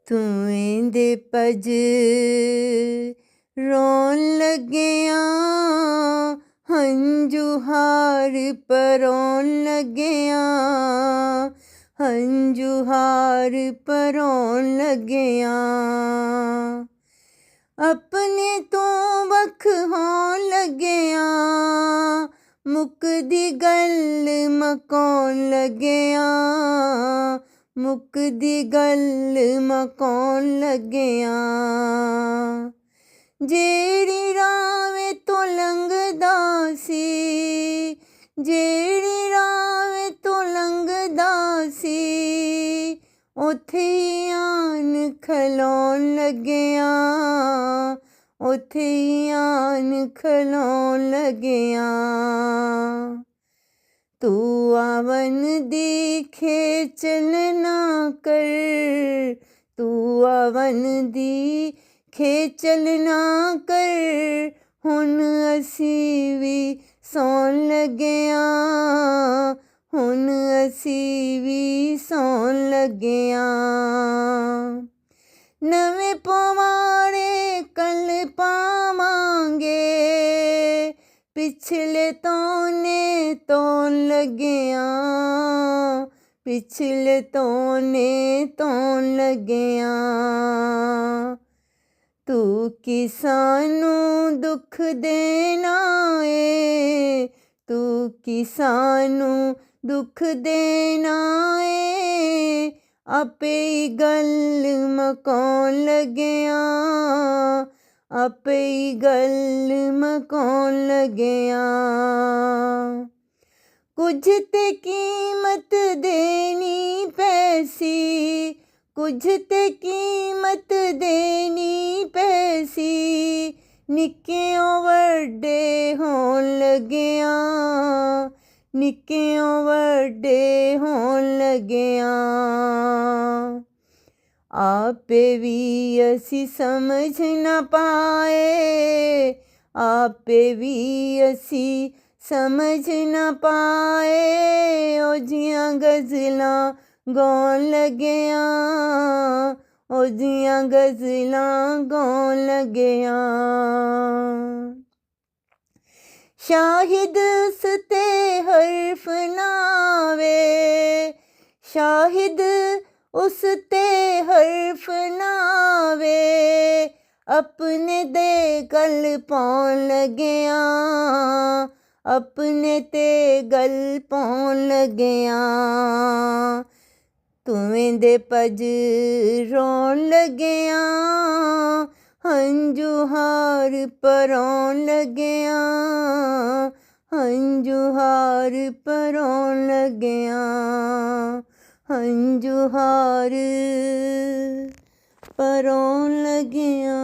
ਤੂੰ ਦੇ ਪਜ ਰੋਣ ਲੱਗਿਆ, ਹੰਝੂ ਹਾਰ ਪਰੋਣ ਲੱਗਿਆ, ਹੰਝੂ ਹਾਰ ਪਰੋਣ ਲੱਗਿਆ। ਆਪਣੇ ਤੋਂ ਵੱਖ ਹੋਣ ਲੱਗਿਆ, ਮੁੱਕਦੀ ਗੱਲ ਮਕਾਉਣ ਲੱਗਿਆ, ਮੁੱਕਦੀ ਗੱਲ ਮਕਾਉਣ ਲੱਗਿਆ। ਜਿਹੜੀ ਰਾਹ ਤੋਂ ਲੰਘਦਾ ਸੀ, ਜਿਹੜੀ ਰਾਹ ਤੋਂ ਲੰਘਦਾ ਸੀ, ਉੱਥੇ ਹੀ ਆਣ ਖਲੋਣ ਲੱਗਿਆ, ਉੱਥੇ ਹੀ ਆਣ ਖਲੋਣ ਲੱਗਿਆ। ਤੂੰ ਆਵਨ ਦੀ ਖੇਚਲ ਨਾ ਕਰ, ਤੂੰ ਆਵਨ ਦੀ ਖੇਚਲ ਨਾ ਕਰ, ਹੁਣ ਅਸੀਂ ਵੀ ਸੌਣ ਲੱਗਿਆ, ਹੁਣ ਅਸੀਂ ਵੀ ਸੌਣ ਲੱਗਿਆ। ਨਵੇਂ ਪਵਾੜੇ ਕੱਲ ਪਾਵਾਂਗੇ, ਪਿਛਲੇ ਤੋਨੇ ਤੋਣ ਲੱਗਿਆ, ਪਿਛਲੇ ਤੋਨੇ ਤੋਣ ਲੱਗਿਆ। ਤੂੰ ਕਿਸਾਨੂੰ ਦੁੱਖ ਦੇਣਾ ਏ, ਤੂੰ ਕਿਸਾਨੂੰ ਦੁੱਖ ਦੇਣਾ ਏ, ਆਪੇ ਹੀ ਗੱਲ ਮਕਾਉਣ ਲੱਗਿਆ, ਆਪੇ ਹੀ ਗੱਲ ਮਕਾਉਣ ਲੱਗਿਆ। ਕੁਝ ਤੇ ਕੀਮਤ ਦੇਣੀ ਪੈਸੀ, ਕੁਝ ਤੇ ਕੀਮਤ ਦੇਣੀ ਪੈਸੀ, ਨਿੱਕਿਓਂ ਵੱਡੇ ਹੋਣ ਲੱਗਿਆ, ਨਿੱਕਿਓਂ ਵੱਡੇ ਹੋਣ ਲੱਗਿਆ। ਆਪੇ ਵੀ ਅਸੀਂ ਸਮਝ ਨਾ ਪਾਏ, ਆਪੇ ਵੀ ਅਸੀਂ ਸਮਝ ਨਾ ਪਾਏ, ਉਹਦੀਆਂ ਗਜ਼ਲਾਂ ਗਾਉਣ ਲੱਗਿਆ, ਉਹਦੀਆਂ ਗਜ਼ਲਾਂ ਗਾਉਣ ਲੱਗਿਆ। ਸ਼ਾਹਿਦ ਉਸ ਤੇ ਹਰਫ ਨਾ ਵੇ, ਸ਼ਾਹਿਦ ਉਸ ਤੇ ਹਰਫ ਨਾ ਵੇ, ਆਪਣੇ ਦੇ ਗੱਲ ਪਾਉਣ ਲੱਗਿਆ, ਆਪਣੇ ਤੇ ਗੱਲ ਪਾਉਣ ਲੱਗਿਆ। ਤੂੰ ਦੇ ਪਜ ਰੋਣ ਲੱਗਿਆ, ਹੰਝੂ ਹਾਰ ਪਰੋਣ ਲੱਗਿਆ, ਹੰਝੂ ਹਾਰ ਪਰੋਣ ਲੱਗਿਆ, ਹੰਝੂ ਹਾਰ ਪਰੋਣ ਲੱਗਿਆ।